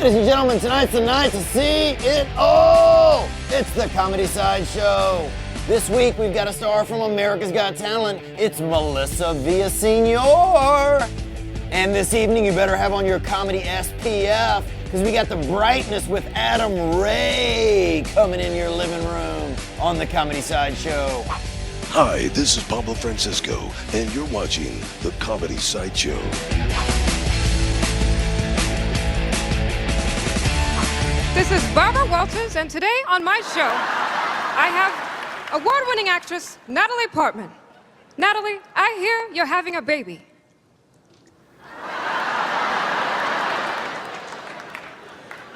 Ladies and gentlemen, tonight's the night to see it all. It's the Comedy Sideshow. This week, we've got a star from America's Got Talent. It's Melissa Villaseñor. And this evening, you better have on your comedy SPF, because we got the brightness with Adam Ray coming in your living room on the Comedy Sideshow. Hi, this is Pablo Francisco, and you're watching the Comedy Sideshow. This is Barbara Walters, and today on my show, I have award-winning actress Natalie Portman. Natalie, I hear you're having a baby.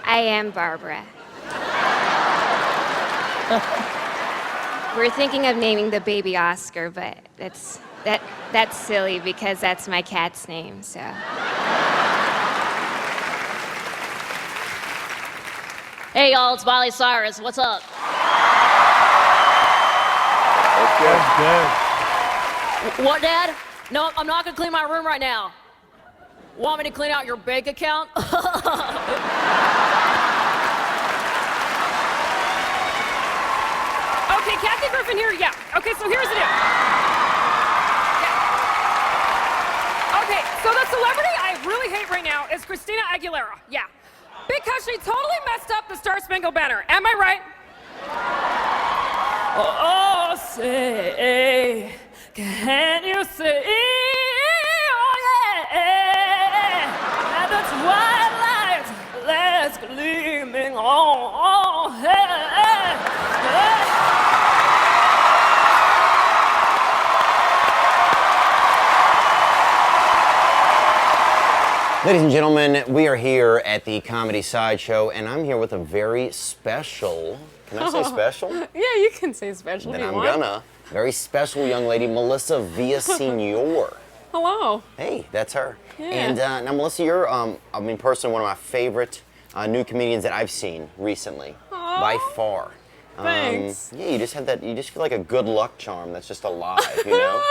I am Barbara. We're thinking of naming the baby Oscar, but that's silly because that's my cat's name, so. Hey y'all, it's Miley Cyrus. What's up? That's good. What, Dad? No, I'm not gonna clean my room right now. Want me to clean out your bank account? Okay, Kathy Griffin here, yeah. Okay, so here's the deal. Yeah. Okay, so the celebrity I really hate right now is Christina Aguilera, yeah. Because she totally messed up the Star Spangled Banner. Am I right? Oh, say, can you see? Oh, yeah. And the twilight that's gleaming on. Oh, yeah. Ladies and gentlemen, we are here at the Comedy Sideshow, and I'm here with a very special, can I say special? Yeah, you can say special Then if you I'm want. gonna. Very special young lady, Melissa Villaseñor. Hello. Hey, that's her. Yeah. And now, Melissa, you're, personally, one of my favorite new comedians that I've seen recently, by far. Thanks. Yeah, you just feel like a good luck charm that's just alive, you know?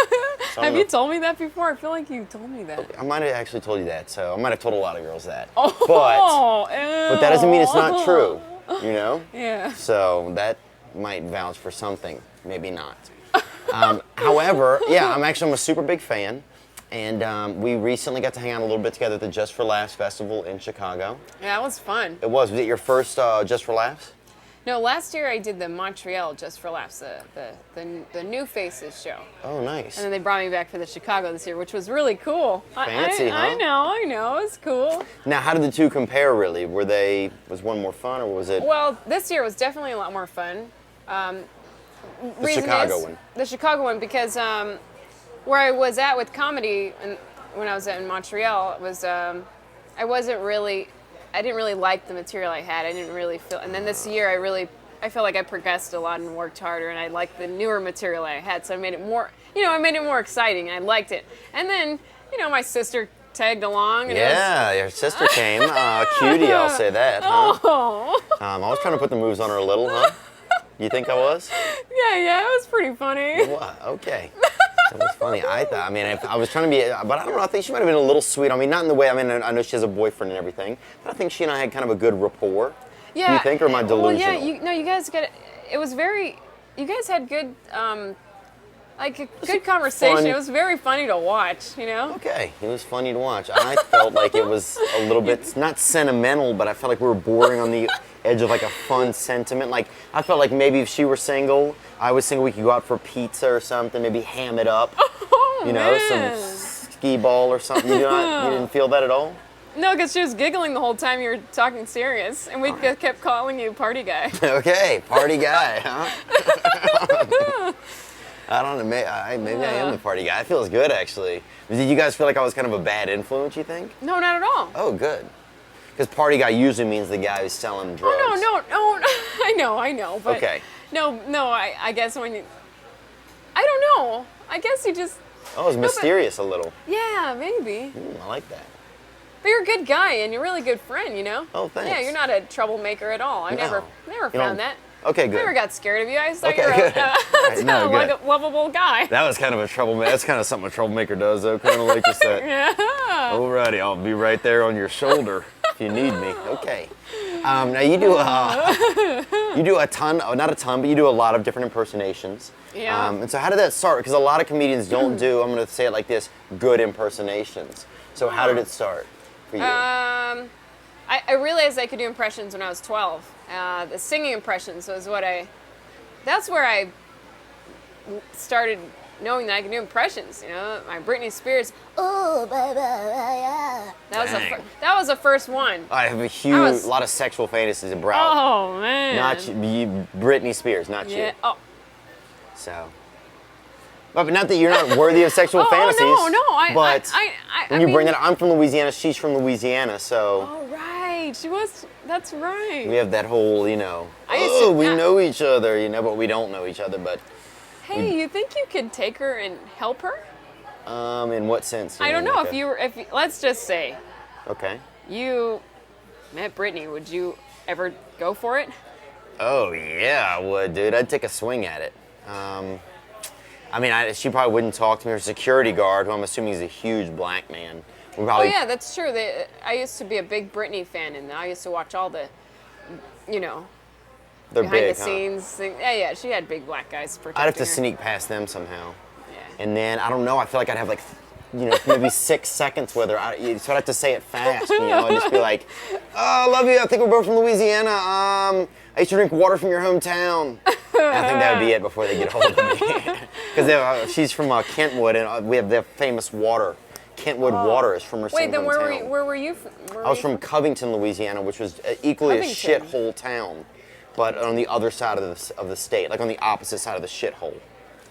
So Have you told me that before? I feel like you told me that. I might have actually told you that, so I might have told a lot of girls that. Oh, But that doesn't mean it's not true, you know? Yeah. So that might vouch for something, maybe not. However, yeah, I'm a super big fan, and we recently got to hang out a little bit together at the Just for Laughs Festival in Chicago. Yeah, it was fun. It was. Was it your first Just for Laughs? No, last year I did the Montreal Just for Laughs, the New Faces show. Oh, nice. And then they brought me back for the Chicago this year, which was really cool. Fancy, huh? I know, it's cool. Now, how did the two compare, really? Was one more fun, or was it? Well, this year was definitely a lot more fun. The Chicago one. The Chicago one, because where I was at with comedy, and when I was in Montreal, was I didn't really like the material I had. I didn't really feel, and then this year I felt like I progressed a lot and worked harder, and I liked the newer material I had, so I made it more, more exciting, and I liked it. And then, my sister tagged along. And yeah, your sister came. Cutie, I'll say that, huh? Oh. I was trying to put the moves on her a little, huh? You think I was? Yeah, it was pretty funny. What? Okay. That was funny. I was trying to be, but I don't know, I think she might have been a little sweet. I mean, not in the way, I know she has a boyfriend and everything, but I think she and I had kind of a good rapport. Yeah. Do you think, or am I delusional? Well, yeah, you guys you guys had good, a good conversation. Fun. It was very funny to watch, Okay, it was funny to watch. I felt like it was a little bit, not sentimental, but I felt like we were bordering on the edge of like a fun sentiment. Like, I felt like maybe if she were single, I was single, we could go out for pizza or something, maybe ham it up. Man. Some skee ball or something. You didn't feel that at all? No, because she was giggling the whole time you were talking serious, and we kept calling you party guy. Okay, party guy, huh? I don't know, maybe I am the party guy. It feels good, actually. Did you guys feel like I was kind of a bad influence, you think? No, not at all. Oh, good. Because party guy usually means the guy who's selling drugs. Oh, no, I know, but... Okay. No, I guess when you... I don't know. I guess you just... Oh, it was mysterious a little. Yeah, maybe. I like that. But you're a good guy, and you're a really good friend, Oh, thanks. Yeah, you're not a troublemaker at all. I never found that. Okay, good. I never got scared of you. I just thought Okay, you were good. like a lovable guy. That was kind of a troublemaker. That's kind of something a troublemaker does, though. Kind of like you said. Yeah. Alrighty, I'll be right there on your shoulder. if you need me. Okay. Now you do a ton, not a ton, but you do a lot of different impersonations. Yeah. And so how did that start? Because a lot of comedians don't do, I'm going to say it like this, good impersonations. So how did it start for you? I realized I could do impressions when I was 12. The singing impressions was that's where I started knowing that I could do impressions, my Britney Spears, oh, blah, blah, blah, yeah. That was the first one. I have a lot of sexual fantasies about. Oh, man. Not you, Britney Spears, not you. Oh. So. But not that you're not worthy of sexual fantasies. No. But when you bring it up, I'm from Louisiana, she's from Louisiana, so. Oh, right. That's right. We have that whole, we know each other, but we don't know each other, but. Hey, you think you could take her and help her? In what sense? I don't know. Let's just say. Okay. You met Britney. Would you ever go for it? Oh yeah, I would, dude. I'd take a swing at it. She probably wouldn't talk to me. Her security guard, who I'm assuming is a huge black man, would probably. Oh yeah, that's true. I used to be a big Britney fan, and I used to watch all the, They're behind big, the scenes thing. Yeah, she had big black guys protecting I'd have to her. sneak past them somehow. Yeah. And then, I don't know, I feel like I'd have maybe 6 seconds with her. So I'd have to say it fast, I'd just be like, oh, I love you, I think we're both from Louisiana. I used to drink water from your hometown. And I think that would be it before they get hold of me. Because she's from Kentwood, and we have the famous water. Kentwood water is from her same hometown. Wait, then where were you from? I was from Covington, Louisiana, which was equally a shithole town, but on the other side of the state, like on the opposite side of the shithole.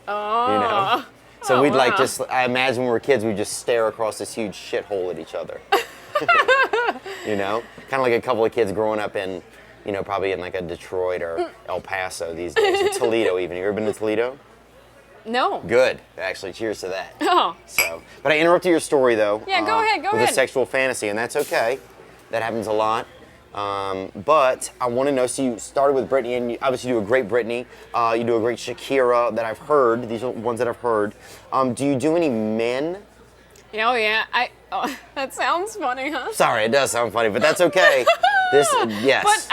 Oh. So we'd I imagine when we were kids, we'd just stare across this huge shithole at each other. Kind of like a couple of kids growing up in, probably in like a Detroit or El Paso these days, or Toledo even. You ever been to Toledo? No. Good. Actually, cheers to that. Oh. But I interrupted your story though. Yeah, go ahead. With a sexual fantasy, and that's okay. That happens a lot. But I want to know, so you started with Britney, and you obviously do a great Britney. You do a great Shakira that I've heard. These are ones that I've heard. Do you do any men? Oh, yeah. That sounds funny, huh? Sorry, it does sound funny, but that's okay. Yes. But,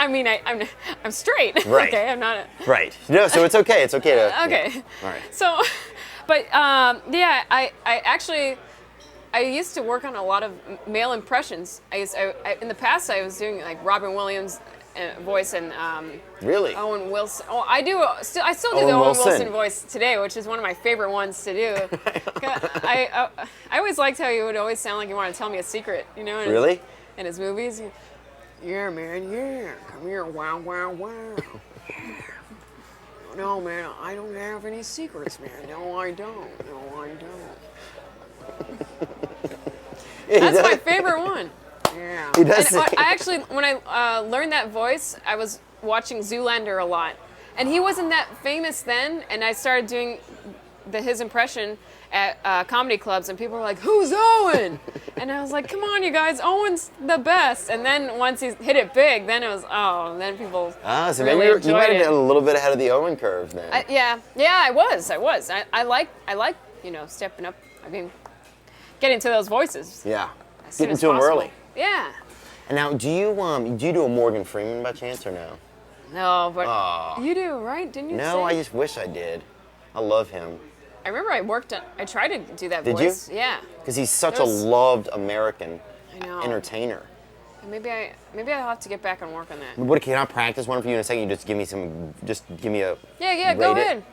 I'm straight. Right. Okay, I'm not. Right. No, so it's okay. It's okay to. Okay. Yeah. All right. So, but, I used to work on a lot of male impressions. In the past, I was doing like Robin Williams voice and really Owen Wilson. Oh, I still do Owen the Owen Wilson. Wilson voice today, which is one of my favorite ones to do. I always liked how he would always sound like he wanted to tell me a secret. Really? In his movies. Yeah, man. Yeah, come here. Wow, wow, wow. No, man, I don't have any secrets, man. No, I don't. That's my favorite one. Yeah. He does. And I actually, when I learned that voice, I was watching Zoolander a lot, and he wasn't that famous then. And I started doing his impression at comedy clubs, and people were like, "Who's Owen?" And I was like, "Come on, you guys, Owen's the best." And then once he hit it big, then it was then people. So really maybe you might have been a little bit ahead of the Owen curve then. I was. I like stepping up. Getting to those voices. Yeah. As soon Getting as to them possible. early. Yeah. And now, do you do a Morgan Freeman by chance or no? No, but you do, right? Didn't you? No, I just wish I did. I love him. I remember I tried to do that Did voice. you? Yeah. Because he's such a loved American entertainer. Maybe I'll have to get back and work on that. What, can I practice one for you in a second? You just give me a. Yeah, go ahead.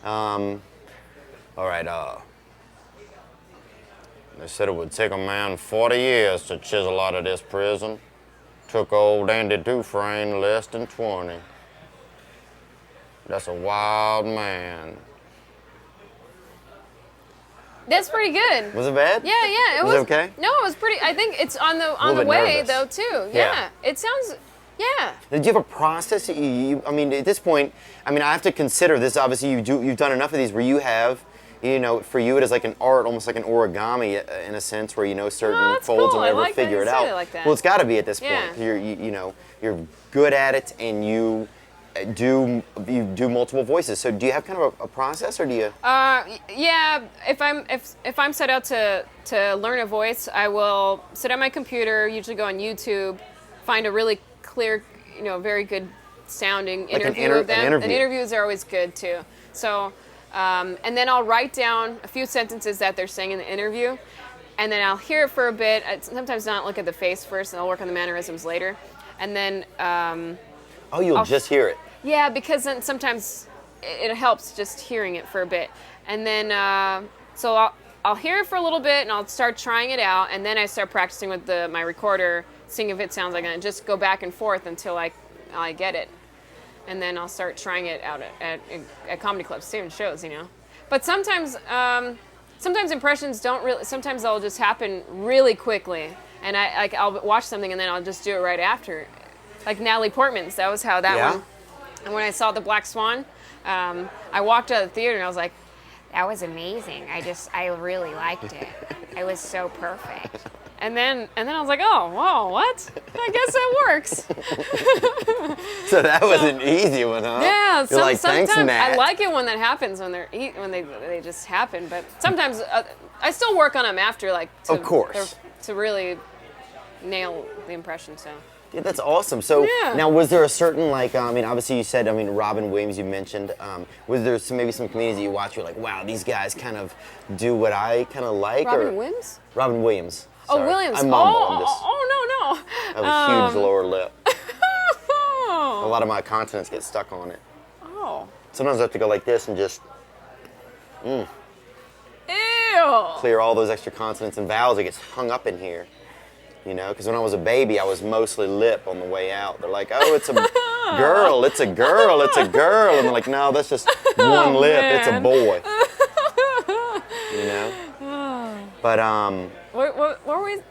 All right, they said it would take a man 40 years to chisel out of this prison. Took old Andy Dufresne less than 20. That's a wild man. That's pretty good. Was it bad? Yeah. Was it okay? No, it was pretty. I think it's on the bit way nervous. though too. Yeah. It sounds. Yeah. Did you have a process? At this point, I have to consider this. Obviously, you've done enough of these where you have, for you it is like an art, almost like an origami in a sense, where certain that's folds cool. will I never like that figure you it said out. it like that. Well, it's got to be at this Yeah. point. You're good at it, and you do multiple voices. So do you have kind of a process, or do you? Yeah. If I'm set out to learn a voice, I will sit at my computer. Usually go on YouTube, find a really clear, very good sounding Like an interview of them. an interview. And interviews are always good too. So, and then I'll write down a few sentences that they're saying in the interview, and then I'll hear it for a bit. I sometimes not look at the face first, and I'll work on the mannerisms later. And then, You'll just hear it. yeah, because then sometimes it helps just hearing it for a bit. And then, so I'll hear it for a little bit, and I'll start trying it out, and then I start practicing with my recorder, seeing if it sounds like it, and just go back and forth until I get it. And then I'll start trying it out at comedy clubs, same shows, But sometimes impressions don't really. Sometimes they'll just happen really quickly, and I'll watch something and then I'll just do it right after. Like Natalie Portman's, that was how that one. And when I saw The Black Swan, I walked out of the theater and I was like, That was amazing. I really liked it. It was so perfect. and then I was like, oh, whoa, what? I guess that works. So that was an easy one, huh? Yeah, You're like, thanks, sometimes Matt. I like it when that happens when they just happen. But sometimes I still work on them after, Of course. to really nail the impression. So. Yeah, that's awesome. So Yeah. now, was there a certain obviously you said, Robin Williams you mentioned. Was there maybe some comedians that you watch you're like, wow, these guys kind of do what I kind of like? Robin Williams? Robin Williams. Oh, Sorry. Williams. I mumble. I'm just, no. I have a huge lower lip. A lot of my consonants get stuck on it. Oh. Sometimes I have to go like this and just Ew. clear all those extra consonants and vowels that gets hung up in here. Because when I was a baby, I was mostly lip on the way out. They're like, oh, it's a girl, it's a girl, it's a girl. And they're like, no, that's just one lip, it's a man. boy. But, What were we? I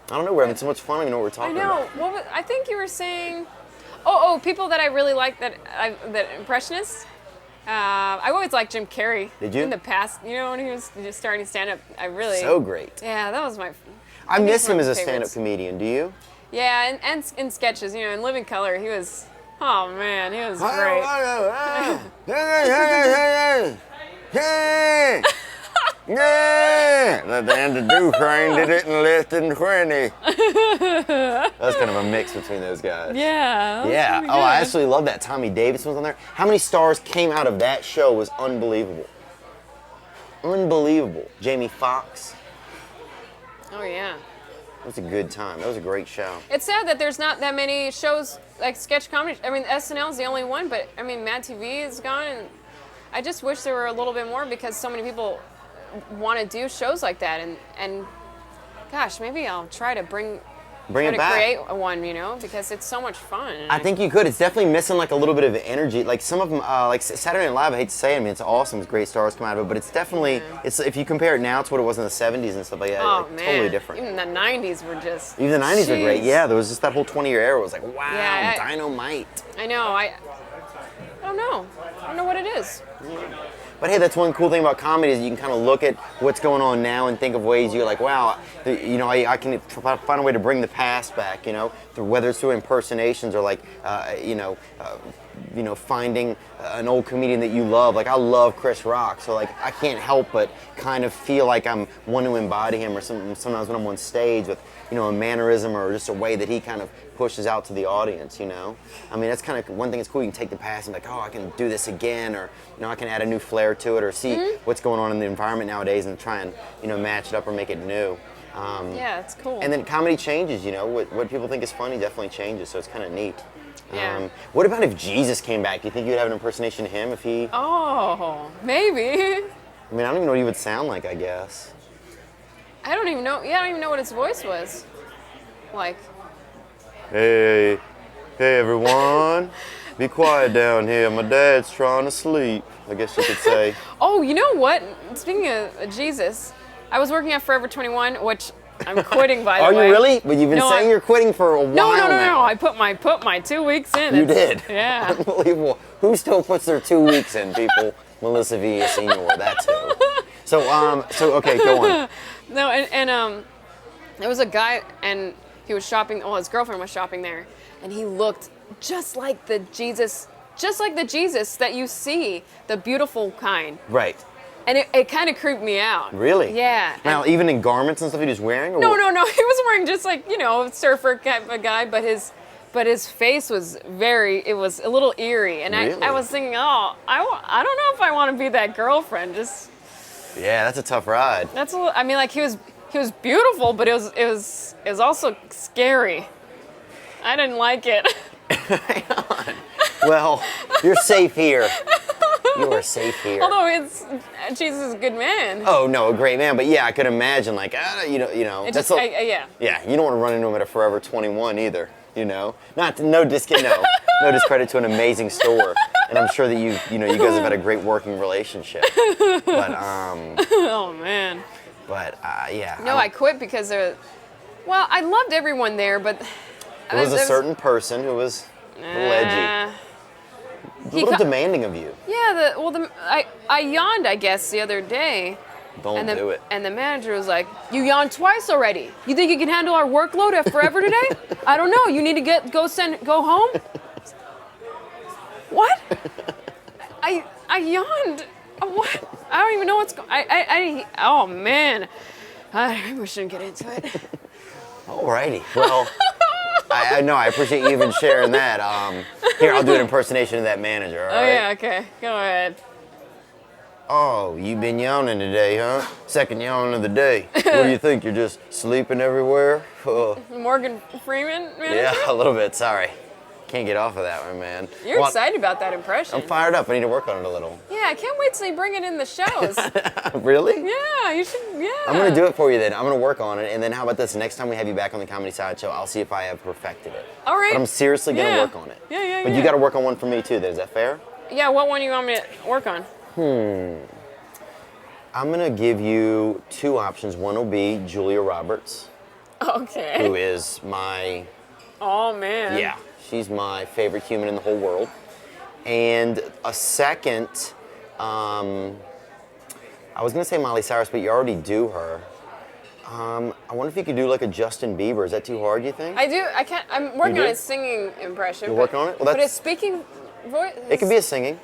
don't know, we're having so much fun, I don't even know what we're I talking know. about. I think you were saying. Oh, people that I really like that impressionists. I always liked Jim Carrey. Did you? In the past, when he was just starting stand up, I really. So great. Yeah, that was I miss him one as of a my stand-up favorites. comedian, do you? Yeah, and in sketches, in Living Color, he was. Oh man, he was great. And the Dufresne did it in less than 20. That's kind of a mix between those guys. Yeah. Yeah. Oh, I absolutely love that. Tommy Davis was on there. How many stars came out of that show was unbelievable. Unbelievable. Jamie Foxx. Oh yeah. That was a good time. That was a great show. It's sad that there's not that many shows like sketch comedy. SNL is the only one, but Mad TV is gone, and I just wish there were a little bit more because so many people want to do shows like that, and gosh, maybe I'll try to Bring try it to back. create one, because it's so much fun. I think you could. It's definitely missing a little bit of energy. Like some of them, like Saturday Night Live. I hate to say it. It's awesome. It's great stars come out of it, but it's definitely it's if you compare it now to what it was in the '70s and stuff like that. Oh man, totally different. Even the '90s were just. Even the '90s were great. Jeez. Yeah, there was just that whole 20-year era. It was like, wow, Yeah, dynamite. I know. I don't know. I don't know what it is. But hey, that's one cool thing about comedy is you can kind of look at what's going on now and think of ways you're like, wow, I can find a way to bring the past back, whether it's through impersonations or finding an old comedian that you love. Like I love Chris Rock, so I can't help but kind of feel like I'm one to embody him, or sometimes when I'm on stage with a mannerism or just a way that he kind of pushes out to the audience. That's kind of one thing that's cool. You can take the past and be like, oh, I can do this again, or I can add a new flair to it, or see what's going on in the environment nowadays and try and match it up or make it new. Yeah, it's cool. And then comedy changes. What people think is funny definitely changes, so it's kind of neat. Yeah. What about if Jesus came back? Do you think you'd have an impersonation of him if he? Oh, maybe. I don't even know what he would sound like, I guess. I don't even know. Yeah, I don't even know what his voice was like. Hey everyone, be quiet down here. My dad's trying to sleep, I guess you could say. Oh, you know what? Speaking of Jesus, I was working at Forever 21, which I'm quitting by the way. Are you really? But you've been No, saying you're quitting for a while No. now. I put my 2 weeks in. You It's- did? Yeah. Unbelievable. Who still puts their 2 weeks in, people? Melissa Villaseñor, that's who. So okay, go on. No, and there was a guy, and he was shopping. Well, his girlfriend was shopping there, and he looked just like the Jesus that you see, the beautiful kind. Right. And it kind of creeped me out. Really? Yeah. Now, even in garments and stuff he was wearing? Or No. He was wearing just like, surfer kind of a guy, but but his face was it was a little eerie. And Really? I was thinking, oh, I don't know if I want to be that girlfriend. Just, Yeah, that's a tough ride. that's a little, I mean, like he was beautiful, but it was also scary. I didn't like it. Hang on. Well, you're safe here. You are safe here. Although Jesus is a good man. Oh no, a great man, but yeah, I could imagine like you know, It that's just, yeah. yeah, you don't want to run into him at a Forever 21 either, you know. No discredit to an amazing store, and I'm sure that you guys have had a great working relationship. But Oh man. but yeah. No, I quit because well, I loved everyone there, but there was a certain person who was a little edgy, a little demanding of you. Yeah, I yawned, I guess, the other day. Don't do it. And the manager was like, "You yawned twice already. You think you can handle our workload at Forever today? I don't know. You need to go home." What? I yawned. What? I don't even know what's going. Oh man, we shouldn't get into it. Alrighty. Well, I know. I appreciate you even sharing that. Here, I'll do an impersonation of that manager. All right? Yeah. Okay. Go ahead. Oh, you been yawning today, huh? Second yawn of the day. What do you think? You're just sleeping everywhere? Morgan Freeman manager? Yeah, a little bit. Sorry. Can't get off of that one, man. You're excited about that impression. I'm fired up. I need to work on it a little. Yeah, I can't wait till you bring it in the shows. Really? Yeah, you should. Yeah. I'm going to do it for you then. I'm going to work on it. And then how about this? Next time we have you back on the Comedy Sideshow, I'll see if I have perfected it. All right. But I'm seriously going to work on it. Yeah. But you got to work on one for me too, then. Is that fair? Yeah, what one do you want me to work on? I'm going to give you two options. One will be Julia Roberts, Okay. who is my... Oh, man. Yeah, she's my favorite human in the whole world. And a second, I was gonna say Miley Cyrus, but you already do her. I wonder if you could do like a Justin Bieber. Is that too hard, you think? I do. I can't. I'm working do? on a singing impression. You're working on it? Well, but that's- it's speaking voice. It could be a singing.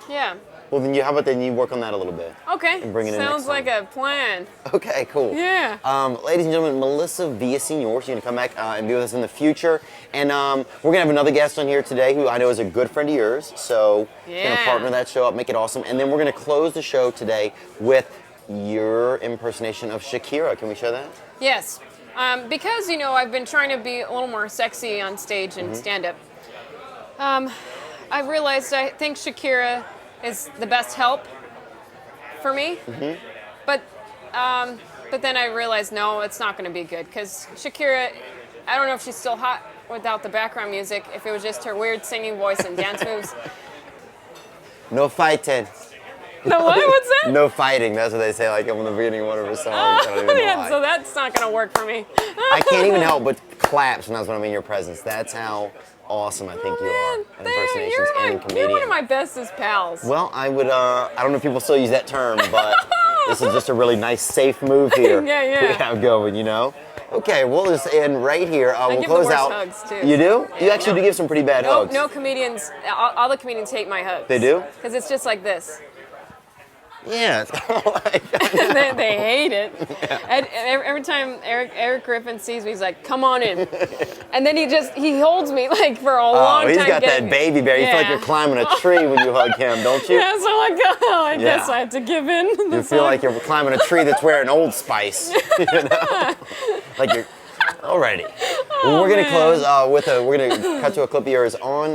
Yeah. Well, then how about then you work on that a little bit? Okay. And bring it in Sounds next like time. a plan. Okay, cool. Yeah. Ladies and gentlemen, Melissa Villaseñor, she's gonna come back and be with us in the future. And we're gonna have another guest on here today who I know is a good friend of yours. So she's gonna Yeah. partner that show up, make it awesome. And then we're gonna close the show today with your impersonation of Shakira. Can we show that? Yes. Because I've been trying to be a little more sexy on stage and stand up. I've realized I think Shakira is the best help for me. But then I realized no, it's not going to be good because Shakira, I don't know if she's still hot without the background music. If it was just her weird singing voice and dance moves. No fighting. No, what? What's that? No fighting. That's what they say like in the beginning of one of her songs. I don't even know Yeah, why. so that's not going to work for me. I can't even help but clap sometimes when I'm in your presence. That's how awesome I think you are at impersonations and in comedian. You're one of my bestest pals. Well, I don't know if people still use that term, but this is just a really nice, safe move here. Yeah. We have going, Okay, we'll just end right here. We'll give close the worst out. hugs, too. You do? Yeah, You actually do give some pretty bad hugs. No comedians, all the comedians hate my hugs. They do? Because it's just like this. Yeah. they hate it. And every time Eric Griffin sees me, he's like, "Come on in," and then he holds me like for a long time. Oh, he's got getting that baby bear. You feel like you're climbing a tree when you hug him, don't you? Yeah, so I'm like, oh, I guess Yeah. I have to give in. You feel like you're climbing a tree that's wearing Old Spice. Like you're. Alrighty. Well, we're gonna close we're gonna cut to a clip of yours on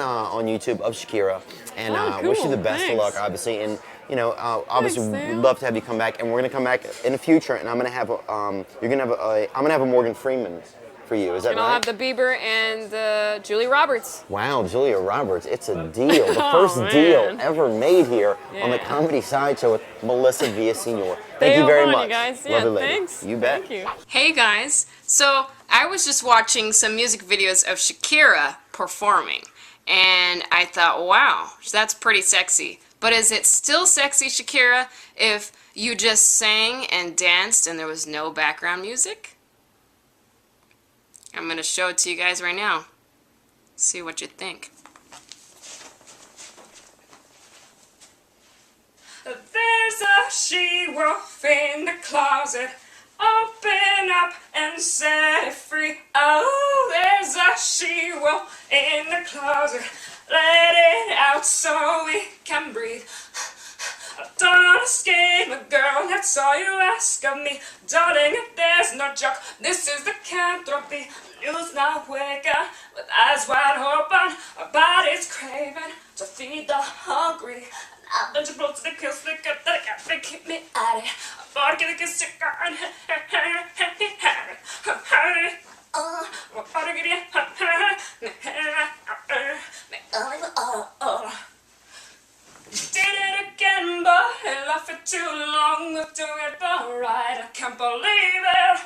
YouTube of Shakira, and cool. wish you the best of luck, obviously, and obviously Thanks, Sam. we'd love to have you come back, and we're gonna come back in the future, and I'm gonna have I'm gonna have a Morgan Freeman for you. Is that And right? I'll have the Bieber and the Julia Roberts. Wow, Julia Roberts, it's a deal. The first man. deal ever made here on the Yeah. Comedy Sideshow with Melissa Villaseñor. Thank Stay you very on, much. you guys. Yeah, Lovely lady. thanks. You bet. Thank you. Hey guys, so I was just watching some music videos of Shakira performing, and I thought, wow, that's pretty sexy. But is it still sexy, Shakira, if you just sang and danced and there was no background music? I'm going to show it to you guys right now. See what you think. There's a she-wolf in the closet. Open up and set it free. Oh, there's a she-wolf usual in the closet. Let it out so we can breathe. I don't wanna skate, my girl, that's all you ask of me. Darling, if there's no joke, this is the lycanthropy. News now wake up with eyes wide open. Our body's craving to feed the hungry. And I've been too close to the kill slicker that I can't keep me at it. I'm about to get a kiss sicker. Did it again, but I left it too long. We're doing it but right. I can't believe it.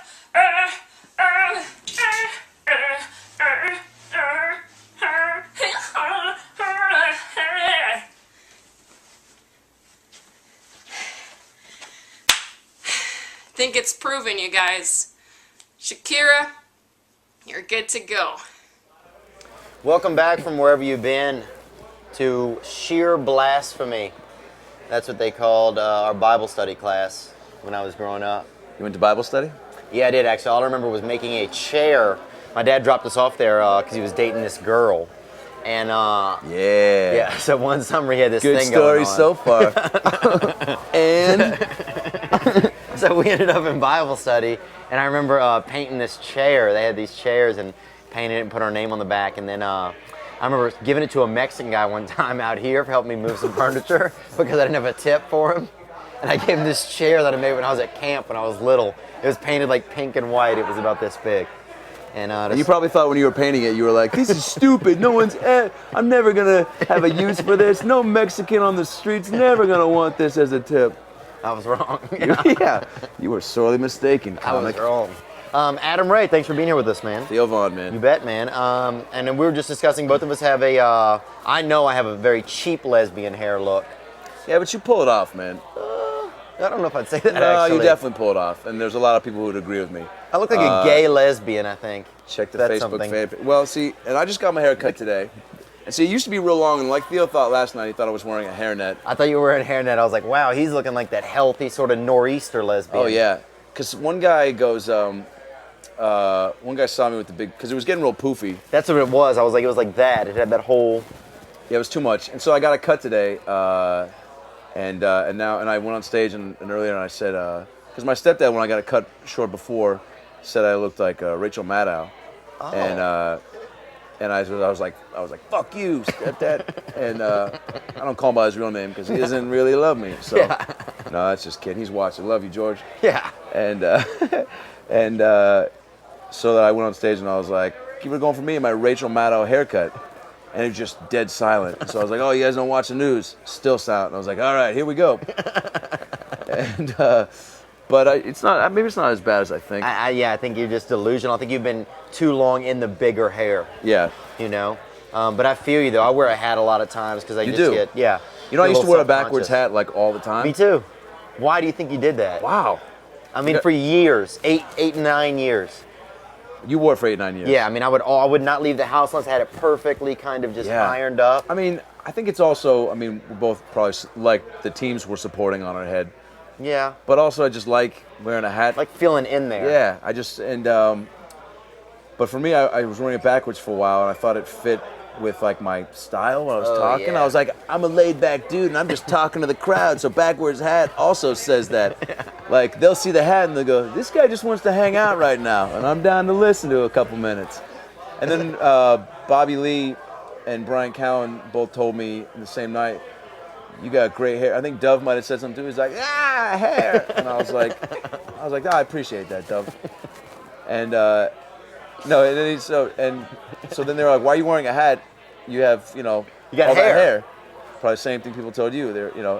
Think it's proven, you guys. Shakira, you're good to go. Welcome back from wherever you've been to sheer blasphemy. That's what they called our Bible study class when I was growing up. You went to Bible study? Yeah, I did actually. All I remember was making a chair. My dad dropped us off there because he was dating this girl. And yeah, so one summer he had this Good thing going story on. so far. And So we ended up in Bible study, and I remember painting this chair. They had these chairs and painted it and put our name on the back. And then I remember giving it to a Mexican guy one time out here for helping me move some furniture because I didn't have a tip for him. And I gave him this chair that I made when I was at camp when I was little. It was painted like pink and white. It was about this big. And you probably thought when you were painting it, you were like, this is stupid. No one's, I'm never going to have a use for this. No Mexican on the street's never going to want this as a tip. I was wrong. Yeah, you were sorely mistaken, I was comic. wrong. Adam Ray, thanks for being here with us, man. Theo Vaughn, man. You bet, man. And then we were just discussing, both of us have I know I have a very cheap lesbian hair look. Yeah, but you pull it off, man. I don't know if I'd say that, No, actually. you definitely pull it off. And there's a lot of people who would agree with me. I look like a gay lesbian, I think. Check the That's Facebook something. fan page. Well, see, and I just got my hair cut today. And see, it used to be real long, and like Theo thought last night, he thought I was wearing a hairnet. I thought you were wearing a hairnet. I was like, wow, he's looking like that healthy sort of nor'easter lesbian. Oh, yeah. Because one guy goes, one guy saw me with the big, because it was getting real poofy. That's what it was. I was like, it was like that. It had that whole... Yeah, it was too much. And so I got a cut today, and I went on stage and earlier and I said, because my stepdad, when I got a cut short before, said I looked like Rachel Maddow. Oh. And I was like, fuck you, stepdad. And I don't call him by his real name because he doesn't really love me. So Yeah. No, that's just kidding. He's watching. Love you, George. Yeah. And so that I went on stage and I was like, keep it going for me and my Rachel Maddow haircut. And it was just dead silent. And so I was like, oh, you guys don't watch the news? Still silent. And I was like, all right, here we go. And but it's not. Maybe it's not as bad as I think. Yeah, I think you're just delusional. I think you've been too long in the bigger hair. Yeah. You know? But I feel you, though. I wear a hat a lot of times because I You just do? get... Yeah. You know, I get a used to little wear a backwards self-conscious. hat like all the time. Me too. Why do you think you did that? Wow. I mean, for years. 9 years. You wore it for 8-9 years. Yeah, I mean, I would not leave the house unless I had it perfectly kind of just Yeah. ironed up. I mean, I think it's also, I mean, we're both probably like the teams we're supporting on our head. Yeah. But also I just like wearing a hat. Like feeling in there. Yeah, I just, but for me, I was wearing it backwards for a while and I thought it fit with like my style when I was talking. yeah. I was like, I'm a laid back dude and I'm just talking to the crowd. So backwards hat also says that. Like they'll see the hat and they'll go, this guy just wants to hang out right now. And I'm down to listen to a couple minutes. And then Bobby Lee and Brian Cowan both told me the same night, you got great hair. I think Dove might have said something too. He's like, hair. And I was like, oh, I appreciate that, Dove. And no, and then so then they were like, why are you wearing a hat? You have, you got all hair. that hair. Probably the same thing people told you.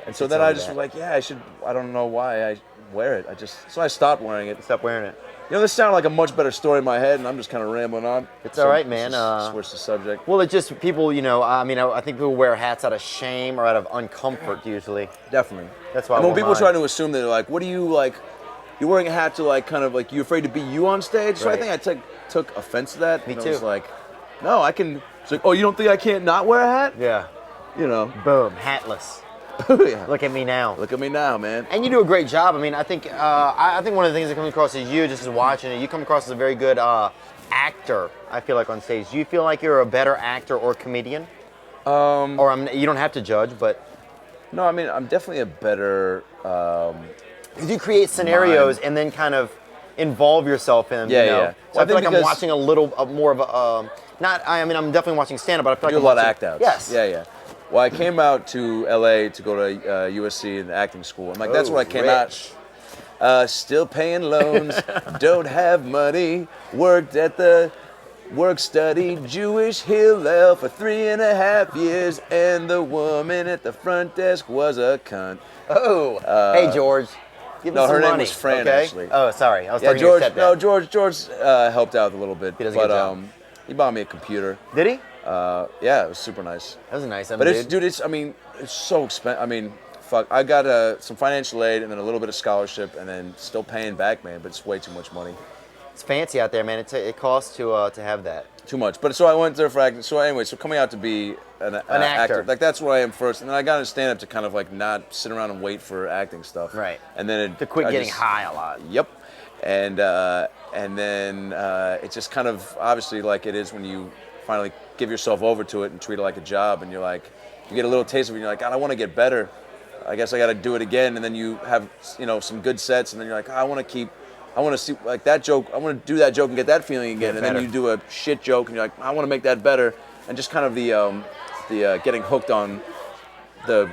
And so then I just was like, yeah, I don't know why I wear it. So I stopped wearing it. Stop wearing it. This sounded like a much better story in my head, and I'm just kind of rambling on. It's all right, man. Switch the subject. Well, it's just people, I mean, I think people wear hats out of shame or out of uncomfort usually. Definitely. That's why And I when wore people mine. try to assume that they're like, what do you like? You're wearing a hat to like kind of like you're afraid to be you on stage. So Right. I think I took offense to that. Me and too. I was like, no, I can. It's like, oh, you don't think I can't not wear a hat? Yeah. You know. Boom. Hatless. Yeah. Look at me now. Look at me now, man. And you do a great job. I mean, I think one of the things that comes across as you, just as watching it, you come across as a very good actor. I feel like on stage. Do you feel like you're a better actor or comedian? You don't have to judge, but No, I mean, I'm definitely a better. because you create scenarios and then kind of involve yourself in them. Yeah, you know? yeah. So I feel like I'm watching a little more of a. I'm definitely watching stand-up, but I feel like do I'm a lot of watching, act outs. Yes. Yeah, yeah. Well, I came out to LA to go to USC in the acting school. I'm like, that's where I came out. Still paying loans, don't have money. Worked at the work-study Jewish Hillel for 3.5 years, and the woman at the front desk was a cunt. Oh, hey George, give me No, some her name money, was Fran, okay? actually. Oh, sorry, I was Yeah, talking to your George. stepdad. No, George helped out a little bit, He does a good job. he bought me a computer. Did he? Yeah, it was super nice. That was a nice. But it's so expensive. I mean, fuck, I got some financial aid and then a little bit of scholarship and then still paying back, man. But it's way too much money. It's fancy out there, man. It costs to have that. Too much. But so I went there for acting. So anyway, so coming out to be an actor, like that's where I am first, and then I got into stand up to kind of like not sit around and wait for acting stuff. Right. And then To quit getting high a lot. Yep. And then it just kind of obviously like it is when you finally give yourself over to it and treat it like a job, and you're like, you get a little taste of it, and you're like, God, I want to get better. I guess I got to do it again, and then you have some good sets, and then you're like, I want to see like that joke. I want to do that joke and get that feeling again, and then you do a shit joke, and you're like, I want to make that better, and just kind of the getting hooked on the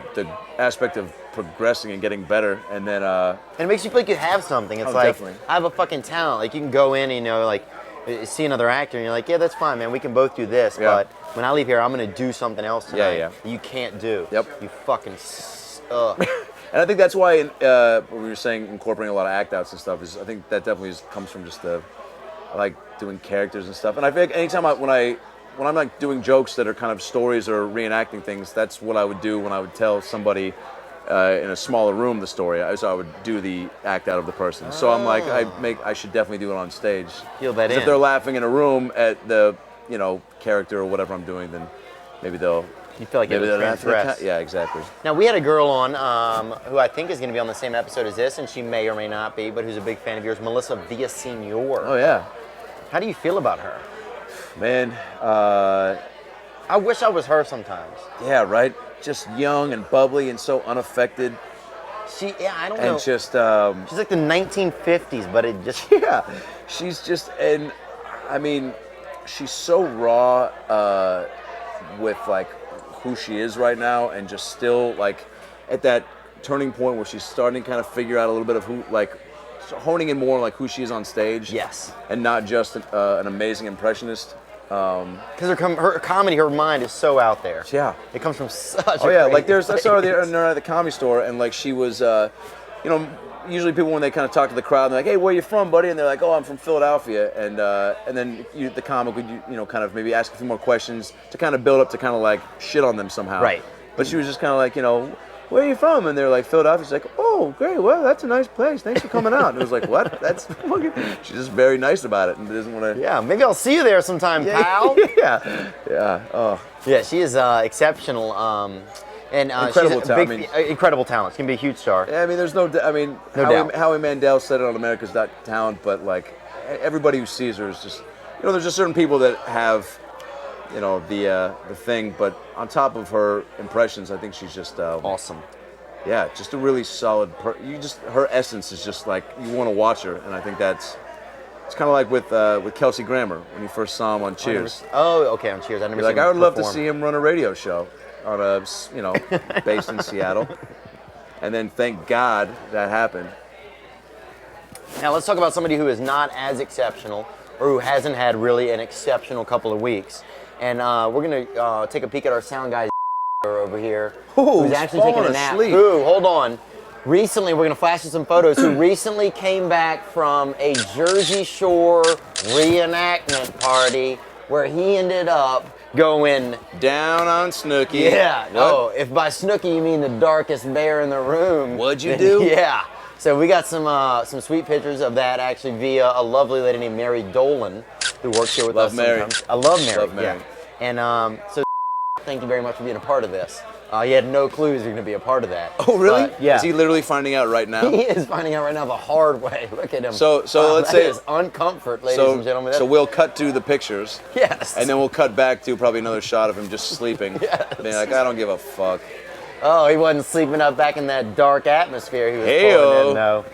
aspect of progressing and getting better, and then And it makes you feel like you have something. It's like definitely. I have a fucking talent. Like you can go in, and, like see another actor, and you're like, yeah, that's fine, man. We can both do this, Yeah. but when I leave here, I'm gonna do something else tonight. Yeah. that you can't do. Yep. You fucking. And I think that's why when we were saying incorporating a lot of act outs and stuff, is I think that definitely comes from just I like doing characters and stuff. And I feel like anytime when I'm like doing jokes that are kind of stories or reenacting things, that's what I would do when I would tell somebody in a smaller room the story. So I would do the act out of the person. So I'm like, I should definitely do it on stage. Feel that 'Cause in. if they're laughing in a room at the character or whatever I'm doing, then maybe they'll. You feel like Maybe you're they'll laugh at the transgress. Yeah, exactly. Now, we had a girl on who I think is going to be on the same episode as this, and she may or may not be, but who's a big fan of yours, Melissa Villaseñor. Oh yeah, How do you feel about her? man. I wish I was her sometimes. Yeah, right. Just young and bubbly and so unaffected, I don't know. and just She's like the 1950s, but it just... yeah, she's just, and I mean, she's so raw with like who she is right now, and just still like at that turning point where she's starting to kind of figure out a little bit of who, like honing in more on like who she is on stage. Yes. And not just an amazing impressionist. Because her comedy, her mind is so out there. Yeah. It comes from such a Oh yeah, crazy like I saw her place. there at the Comedy Store, and like she was, usually people when they kind of talk to the crowd, they're like, "Hey, where you from, buddy?" And they're like, "Oh, I'm from Philadelphia," and then the comic would kind of maybe ask a few more questions to kind of build up to kind of like shit on them somehow. Right. But she was just kind of like, where are you from? And they're like, Philadelphia. She's like, oh, great. Well, that's a nice place. Thanks for coming out. And it was like, what? That's fucking... She's just very nice about it and doesn't want to... Yeah, maybe I'll see you there sometime, pal. Yeah. Oh. Yeah, she is exceptional. And Incredible she's a talent, incredible talent. She's going to be a huge star. Yeah, I mean, there's no doubt. Howie Mandel said it on America's Got Talent, but like everybody who sees her is just, there's just certain people that have, the thing. But on top of her impressions, I think she's just Awesome. Yeah, just a really solid. Her essence is just like you want to watch her, and I think it's kind of like with Kelsey Grammer when you first saw him on Cheers. Okay, on Cheers. I never You're seen like, I him would love to perform. see him run a radio show on based in Seattle. And then thank God that happened. Now let's talk about somebody who is not as exceptional, or who hasn't had really an exceptional couple of weeks. And we're gonna take a peek at our sound guy over here, who's actually taking a falling nap. asleep. Who? Hold on. Recently, we're gonna flash you some photos. Who recently came back from a Jersey Shore reenactment party where he ended up going Down on Snooki. Yeah. What? Oh, if by Snooki you mean the darkest bear in the room. What'd you do? Yeah. So we got some sweet pictures of that actually via a lovely lady named Mary Dolan, who works here with Love us Mary. sometimes. I love Mary. Love Mary. Yeah. And so thank you very much for being a part of this. He had no clues you're going to be a part of that. Oh, really? But, yeah. Is he literally finding out right now? He is finding out right now the hard way. Look at him. So let's that say is uncomfort, ladies and gentlemen. So we'll cut to the pictures. Yes. And then we'll cut back to probably another shot of him just sleeping. Yes. Being like, I don't give a fuck. Oh, he wasn't sleeping up back in that dark atmosphere he was Hey-o. pulling in, though.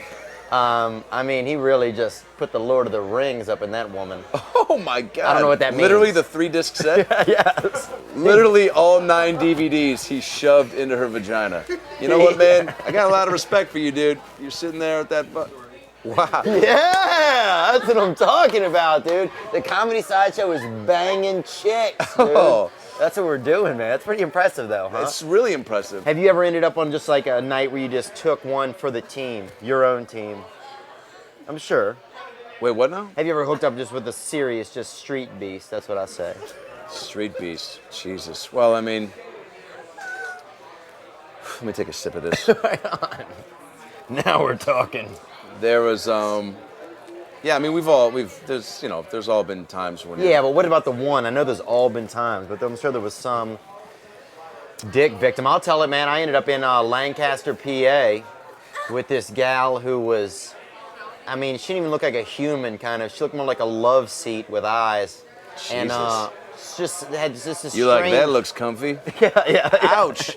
I mean, he really just put the Lord of the Rings up in that woman. Oh my God. I don't know what that means. Literally the 3-disc set? Yes. Literally all 9 DVDs he shoved into her vagina. You know what, man? I got a lot of respect for you, dude. You're sitting there with that wow. Yeah, that's what I'm talking about, dude. The Comedy Sideshow is banging chicks, dude. Oh. That's what we're doing, man. That's pretty impressive, though, huh? It's really impressive. Have you ever ended up on just like a night where you just took one for the team, your own team? I'm sure. Wait, what now? Have you ever hooked up just with a serious, just street beast? That's what I say. Street beast. Jesus. Well, I mean, let me take a sip of this. Right on. Now we're talking. There was, yeah, I mean, there's all been times when. Yeah, but what about the one? I know there's all been times, but I'm sure there was some dick victim. I'll tell it, man. I ended up in Lancaster, PA, with this gal who was, I mean, she didn't even look like a human, kind of. She looked more like a love seat with eyes. Jesus. And just had just this You like, that looks comfy? Yeah. Ouch.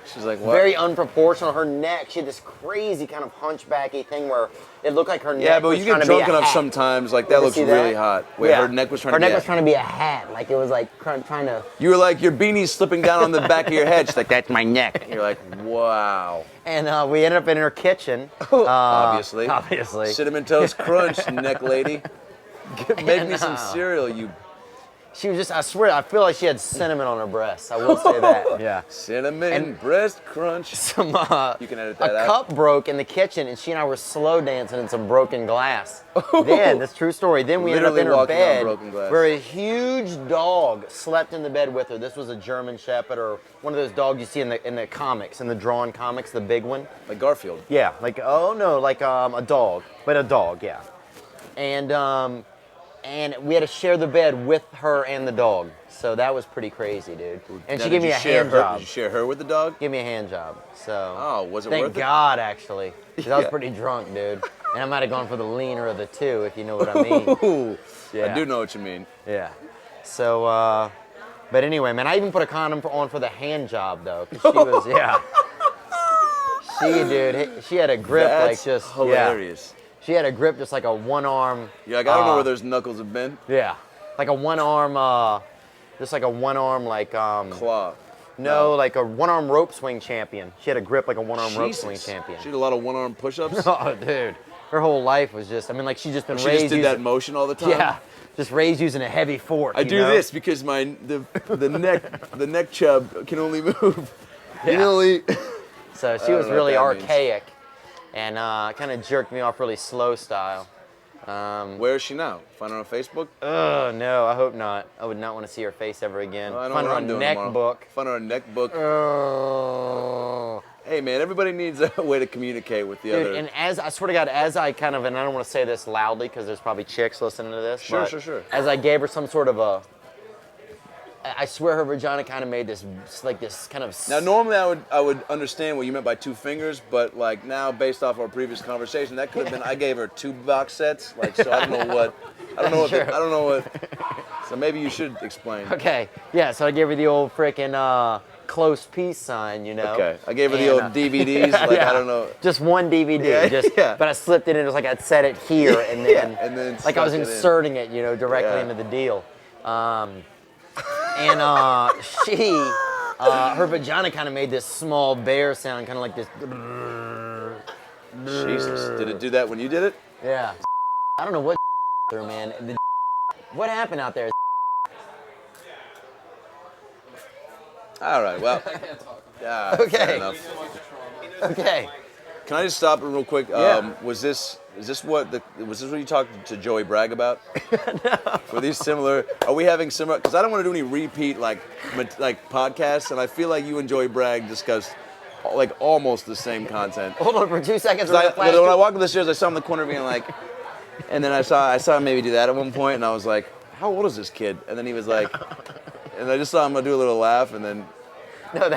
She's like, what? Very unproportional. Her neck, she had this crazy kind of hunchbacky thing where it looked like her neck Yeah, but was you trying get to be drunk a enough hat. sometimes, like, that ever looks see really that? hot. Wait, Yeah. her neck was trying Her to be neck was trying to be a hat. Like, it was like trying to... You were like, your beanie's slipping down on the back of your head. She's like, that's my neck. And you're like, wow. And we ended up in her kitchen. Obviously. Obviously. Cinnamon Toast Crunch, neck lady. Make me some cereal, you She was just, I swear, I feel like she had cinnamon on her breasts. I will say that. Yeah. cinnamon breast crunch. Some, You can edit that a out. cup broke in the kitchen, and she and I were slow dancing in some broken glass. Then, that's a true story. Then we ended up Literally in her walking on bed, broken glass. where a huge dog slept in the bed with her. This was a German Shepherd, or one of those dogs you see in the comics, in the drawn comics, the big one. Like Garfield. Yeah, like a dog, but a dog, yeah. And we had to share the bed with her and the dog. So that was pretty crazy, dude. And Now, she did gave me you a share hand her- job. Did you share her with the dog? Give me a hand job. So Oh, was it thank worth it? God, actually. 'Cause I was Yeah. pretty drunk, dude. And I might have gone for the leaner of the two, if you know what I mean. Ooh, Yeah. I do know what you mean. Yeah. So, but anyway, man, I even put a condom on for the hand job, though. 'Cause she was, yeah. She had a grip That's like just, hilarious. yeah. She had a grip just like a one-arm. You're like, I don't know where those knuckles have been. Yeah. Like a one-arm, just like a one-arm, like, Claw. no, like a one-arm rope swing champion. She had a grip like a one-arm rope swing Jesus. champion. She did a lot of one-arm push-ups. Oh, dude. Her whole life was just, I mean, like, she's just been She raised just did using, that motion all the time. yeah, just raised using a heavy fork. I you do know? this because the neck chub can only move. You Yeah. can only. So she don't was know what really that means. archaic and kind of jerked me off really slow style. Where is she now? Find her on Facebook. Oh, no, I hope not. I would not want to see her face ever again. I know Find what her I'm on doing tomorrow. Neckbook. Find her on Neckbook. Oh. Hey man, everybody needs a way to communicate with the Dude, other. and as I swear to God, as I kind of, and I don't want to say this loudly because there's probably chicks listening to this. Sure, but sure. As I gave her some sort of I swear her vagina kind of made this, like this kind of. Now normally I would understand what you meant by 2 fingers, but like now based off our previous conversation, that could have been I gave her 2 box sets. Like so I don't know what. So maybe you should explain. Okay, yeah, so I gave her the old frickin' close peace sign, you know. Okay, I gave her the And, old DVDs. Like yeah. I don't know. Just one DVD, Yeah. but I slipped it in. It was like I'd set it here, and then, and then like I was stuck it in. inserting it, you know, directly Yeah. into the deal. She, her vagina kind of made this small bear sound, kind of like this. Jesus, did it do that when you did it? Yeah. I don't know what through, man. What happened out there? All right, well. Yeah. Okay. Fair enough. Okay. Can I just stop it real quick? Yeah. Was this what you talked to Joey Bragg about? No. Were these similar? Are we having similar? Because I don't want to do any repeat like podcasts, and I feel like you and Joey Bragg discussed like almost the same content. Hold on for 2 seconds. When I walked up the stairs, I saw him in the corner being like, and then I saw him maybe do that at one point, and I was like, how old is this kid? And then he was like, And I just saw him do a little laugh, and then. No,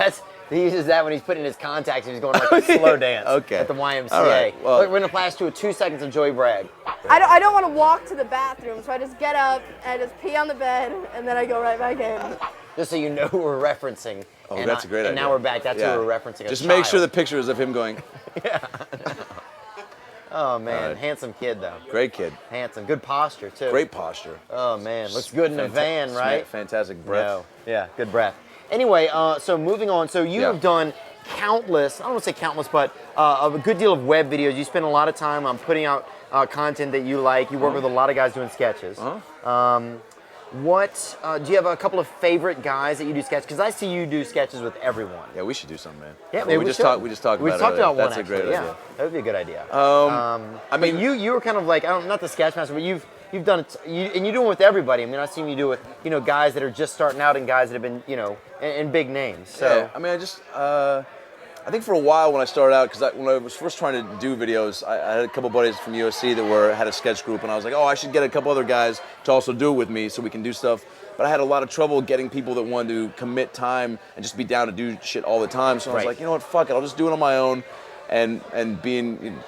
he uses that when he's putting his contacts and he's going like a slow dance Okay. at the YMCA. All right, well- We're gonna flash to 2 seconds of Joey Bragg. I don't want to walk to the bathroom, so I just get up and I just pee on the bed, and then I go right back in. Just so you know who we're referencing. Oh, and that's a great idea. And now we're back. That's Yeah. who we're referencing. Just make sure the picture is of him going. Oh man, All right. handsome kid though. Great kid. Handsome, good posture too. Great posture. Oh man, looks good in a van, right? Fantastic breath. No. Yeah, good breath. Anyway, so moving on. So you Yeah. have done countless, I don't want to say countless, but a good deal of web videos. You spend a lot of time on putting out content that you like. You work with a lot of guys doing sketches. What, do you have a couple of favorite guys that you do sketches? Because I see you do sketches with everyone. Yeah, we should do something, man. Yeah, Well, maybe we just should. talked. We just talked We about talked it. about one, That's a great actually, idea. Yeah, that would be a good idea. I mean, but you were kind of like, I don't, not the sketch master, but you've done it, and you do it with everybody. I mean, I've seen you do it, guys that are just starting out and guys that have been, and big names. So yeah, I mean, I think for a while when I started out, because when I was first trying to do videos, I had a couple buddies from USC that had a sketch group, and I was like, oh, I should get a couple other guys to also do it with me so we can do stuff. But I had a lot of trouble getting people that wanted to commit time and just be down to do shit all the time. So I was Right. like, you know what, fuck it, I'll just do it on my own and make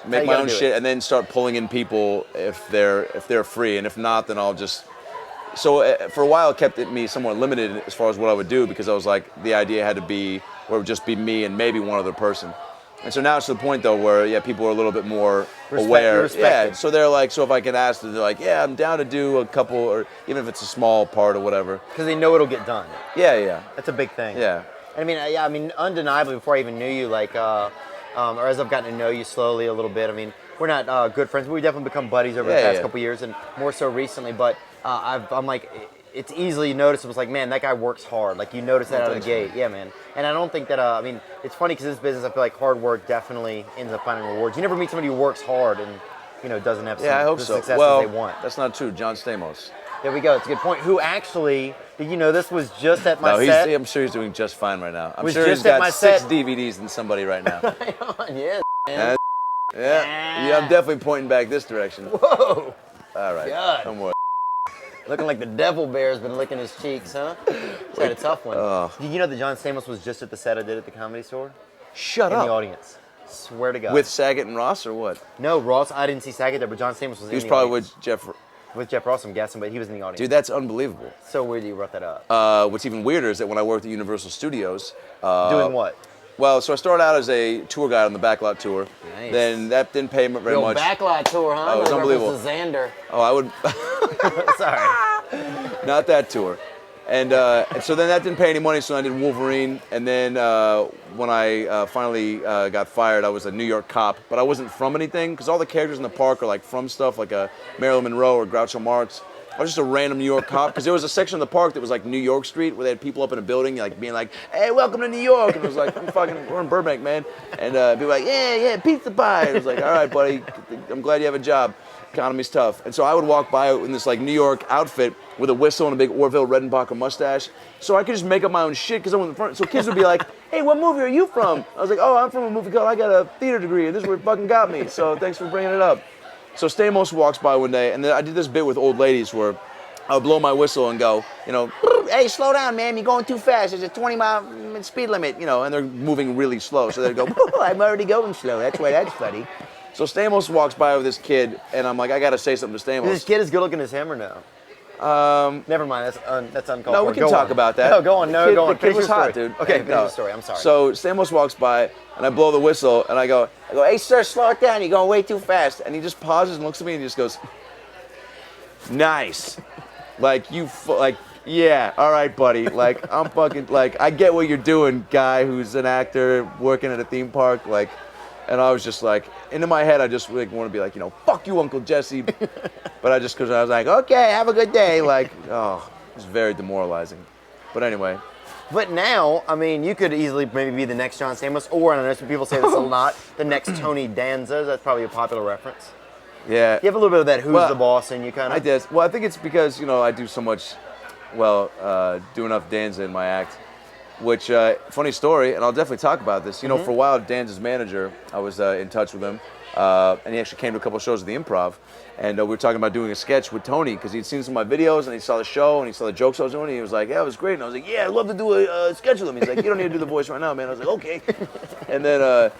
my gotta own do shit, it. and then start pulling in people if they're free, and if not, then I'll just. So for a while, it kept me somewhat limited as far as what I would do, because I was like, the idea had to be where it would just be me and maybe one other person. And so now it's to the point though where people are a little bit more aware. respected. Yeah. So they're like, so if I can ask them, they're like, yeah, I'm down to do a couple, or even if it's a small part or whatever. because they know it'll get done. Yeah. That's a big thing. Yeah. I mean, undeniably, before I even knew you, like, or as I've gotten to know you slowly a little bit, I mean, we're not good friends, but we definitely become buddies over the Yeah, past yeah. couple years, and more so recently. But I'm like, it's easily noticeable. It's like, man, that guy works hard. Like, you notice that out of the thanks, gate. Yeah, man. And I don't think that, I mean, it's funny because this business, I feel like hard work definitely ends up finding rewards. You never meet somebody who works hard and, doesn't have Yeah, I hope the so. success Well, that they want. that's not true. John Stamos. There we go. It's a good point. Who actually, did you know this was just at my No, set? I'm sure he's doing just fine right now. I'm Was sure just he's at my got 6 set. DVDs in somebody right now. Yeah. Yeah, I'm definitely pointing back this direction. Whoa. All right. God. No more. Looking like the devil bear's been licking his cheeks, huh? He's had a tough one. Oh. Did you know that John Stamos was just at the set I did at the Comedy Store? Shut In up. the audience. Swear to God. With Saget and Ross or what? No, Ross, I didn't see Saget there, but John Stamos was in He was the probably audience. with Jeff. With Jeff Ross, I'm guessing, but he was in the audience. Dude, that's unbelievable. So weird that you brought that up. What's even weirder is that when I worked at Universal Studios. Doing what? Well, so I started out as a tour guide on the Backlot Tour. Nice. Then that didn't pay very Yo, much. backlot tour, huh? Oh, it was No unbelievable. reference to Xander. Oh, I would. Sorry. Not that tour. And so then that didn't pay any money, so I did Wolverine. And then when I finally got fired, I was a New York cop. But I wasn't from anything, because all the characters in the park are like from stuff, like a Marilyn Monroe or Groucho Marx. I was just a random New York cop, because there was a section of the park that was like New York Street, where they had people up in a building like being like, hey, welcome to New York. And it was like, we're in Burbank, man. And people were like, yeah, pizza pie. And it was like, all right, buddy, I'm glad you have a job. Economy's tough. And so I would walk by in this like New York outfit with a whistle and a big Orville Redenbacher mustache, so I could just make up my own shit because I'm in the front. So kids would be like, hey, what movie are you from? I was like, oh, I'm from a movie called I Got a Theater Degree, and this is where it fucking got me. So thanks for bringing it up. So Stamos walks by one day, and then I did this bit with old ladies where I would blow my whistle and go, hey, slow down, man, you're going too fast. There's a 20-mile speed limit, and they're moving really slow. So they'd go, I'm already going slow. That's why that's funny. So Stamos walks by with this kid, and I'm like, I gotta say something to Stamos. Is this kid as good looking as him or no? Never mind. That's uncalled No, for. we can Go talk on. about that. No, go on. No, go on. The kid Finish was your hot, story. dude. Okay, Hey, finish the story. I'm sorry. So Stamos walks by, and I blow the whistle, and I go, hey, sir, slow it down. You're going way too fast. And he just pauses and looks at me and just goes, nice. Yeah, all right, buddy. Like, I'm fucking, like, I get what you're doing, guy who's an actor working at a theme park. Like, and I was just like, into my head, I just like want to be like, fuck you, Uncle Jesse. But I just, because I was like, okay, have a good day. Like, oh, it was very demoralizing. But anyway. But now, I mean, you could easily maybe be the next John Stamos, or, and I know some people say this a lot, the next Tony Danza. That's probably a popular reference. Yeah. You have a little bit of that who's the boss in you kind of. I did. Well, I think it's because, I do so much, do enough Danza in my act. Which, funny story, and I'll definitely talk about this. For a while, Danza's manager, I was in touch with him. and he actually came to a couple of shows at the Improv. And we were talking about doing a sketch with Tony because he'd seen some of my videos and he saw the show and he saw the jokes I was doing. And he was like, yeah, it was great. And I was like, yeah, I'd love to do a sketch with him. He's like, you don't need to do the voice right now, man. I was like, okay. And then,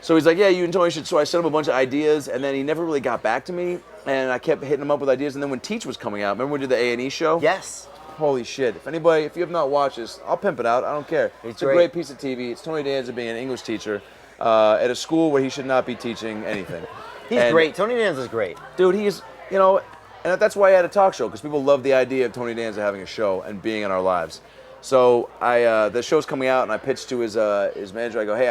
so he's like, yeah, you and Tony should. So I sent him a bunch of ideas and then he never really got back to me. And I kept hitting him up with ideas. And then when Teach was coming out, remember we did the A&E show? Yes. Holy shit. If you have not watched this, I'll pimp it out. I don't care. It's a great piece of TV. It's Tony Danza being an English teacher at a school where he should not be teaching anything. He's great. Tony Danza's great. Dude, he's, and that's why I had a talk show, because people love the idea of Tony Danza having a show and being in our lives. So the show's coming out, and I pitched to his manager. I go, hey,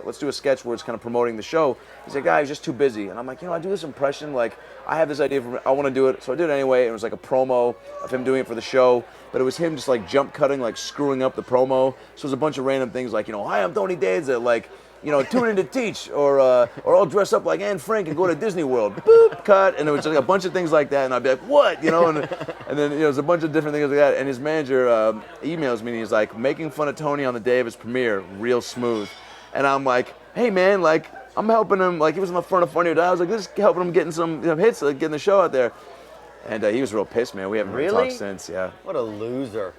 let's do a sketch where it's kind of promoting the show. He's like, he's just too busy. And I'm like, I do this impression, like, I have this idea, I want to do it. So I did it anyway. It was like a promo of him doing it for the show, but it was him just like jump cutting, like screwing up the promo. So it was a bunch of random things like, hi, I'm Tony Danza, like, tune in to Teach, or I'll dress up like Anne Frank and go to Disney World. Boop, cut. And it was like a bunch of things like that. And I'd be like, what? And then it was a bunch of different things like that. And his manager emails me and he's like, making fun of Tony on the day of his premiere, real smooth. And I'm like, hey man, like, I'm helping him. Like, he was on the front of Funny or Die. I was like, just helping him getting some hits, like getting the show out there. And he was real pissed, man. We haven't really talked since, yeah. What a loser.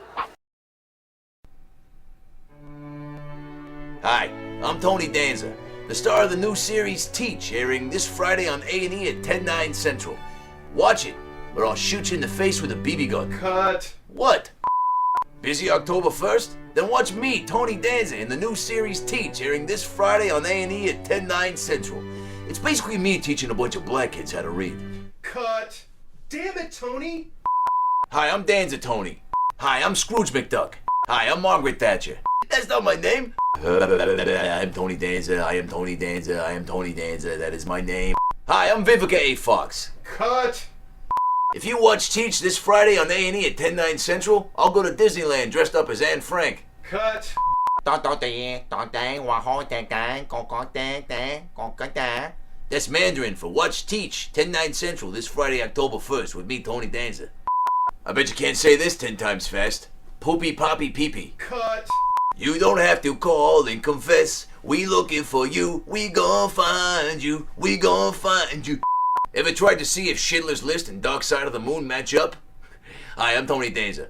Hi, I'm Tony Danza, the star of the new series Teach, airing this Friday on A&E at 10/9 Central. Watch it, or I'll shoot you in the face with a BB gun. Cut. What? Busy October 1st? Then watch me, Tony Danza, in the new series Teach, airing this Friday on A&E at 10/9 Central. It's basically me teaching a bunch of black kids how to read. Cut. Damn it, Tony. Hi, I'm Danza Tony. Hi, I'm Scrooge McDuck. Hi, I'm Margaret Thatcher. That's not my name. I'm Tony Danza. I am Tony Danza. I am Tony Danza. That is my name. Hi, I'm Vivica A. Fox. Cut. If you watch Teach this Friday on A&E at 10/9 Central, I'll go to Disneyland dressed up as Anne Frank. Cut. That's Mandarin for Watch Teach, 10/9 Central this Friday, October 1st with me, Tony Danza. I bet you can't say this 10 times fast. Poopy poppy pee-pee. Cut. You don't have to call and confess. We looking for you. We gon' find you. We gon' find you. Ever tried to see if Schindler's List and Dark Side of the Moon match up? Hi, I'm Tony Danza.